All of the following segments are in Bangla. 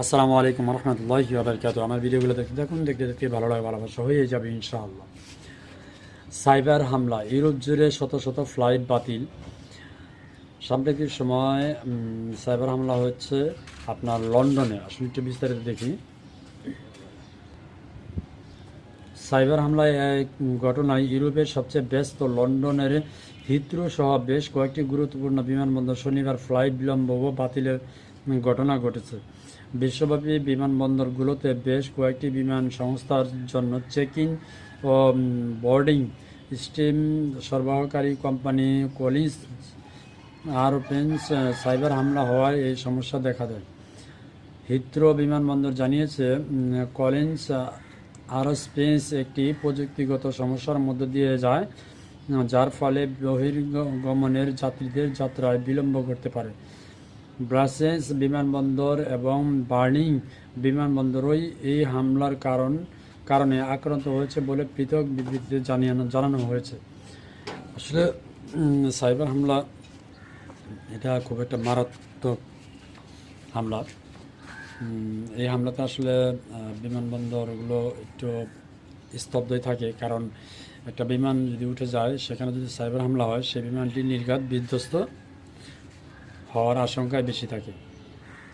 আসসালামু আলাইকুম রহমতুল্লাহি ওয়া বারাকাতুহু। আমার ভিডিওগুলো দেখতে দেখতে ভালো লাগে, ভালোবাসা হয়ে যাবে ইনশাআল্লাহ। সাইবার হামলা, ইউরোপ জুড়ে শত শত ফ্লাইট বাতিল। সাম্প্রতিক সময় সাইবার হামলা হচ্ছে আপনার লন্ডনে। আসলে একটু বিস্তারিত দেখি। সাইবার হামলায় এক ঘটনায় ইউরোপের সবচেয়ে ব্যস্ত লন্ডনের হিথ্রো সহ বেশ কয়েকটি গুরুত্বপূর্ণ বিমানবন্দর শনিবার ফ্লাইট বিলম্ব ও বাতিলের ঘটনা ঘটেছে। বিশ্বব্যাপী বিমানবন্দরগুলোতে বেশ কয়েকটি বিমান সংস্থার জন্য চেক-ইন ও বোর্ডিং সিস্টেম সরবরাহকারী কোম্পানি কলিন্স এয়ারলাইন্স সাইবার হামলা হওয়ায় এই সমস্যা দেখা দেয়। হিথ্রো বিমানবন্দর জানিয়েছে, কলিন্স এয়ারস্পেস একটি প্রযুক্তিগত সমস্যার মধ্য দিয়ে যায়, যার ফলে বহির্গমনের যাত্রীদের যাত্রায় বিলম্ব ঘটতে পারে। ব্রাসেলস বিমানবন্দর এবং বার্লিন বিমানবন্দরই এই হামলার কারণে আক্রান্ত হয়েছে বলে পৃথক বিবৃতিতে জানানো হয়েছে। আসলে সাইবার হামলা এটা খুব একটা মারাত্মক হামলা। এই হামলাতে আসলে বিমানবন্দরগুলো একটু স্তব্ধই থাকে, কারণ একটা বিমান যদি উঠে যায়, সেখানে যদি সাইবার হামলা হয়, সেই বিমানটি নির্ঘাত বিধ্বস্ত হওয়ার আশঙ্কায় বেশি থাকে।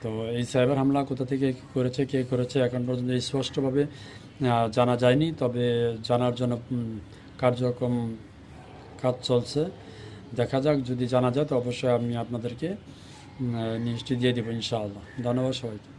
তো এই সাইবার হামলা কোথা থেকে করেছে, কে করেছে, এখন পর্যন্ত স্পষ্টভাবে জানা যায়নি। তবে জানার জন্য কাজ চলছে। দেখা যাক, যদি জানা যায় তো অবশ্যই আমি আপনাদেরকে নিউজটি দিয়ে দেবো ইনশাআল্লাহ। ধন্যবাদ সবাইকে।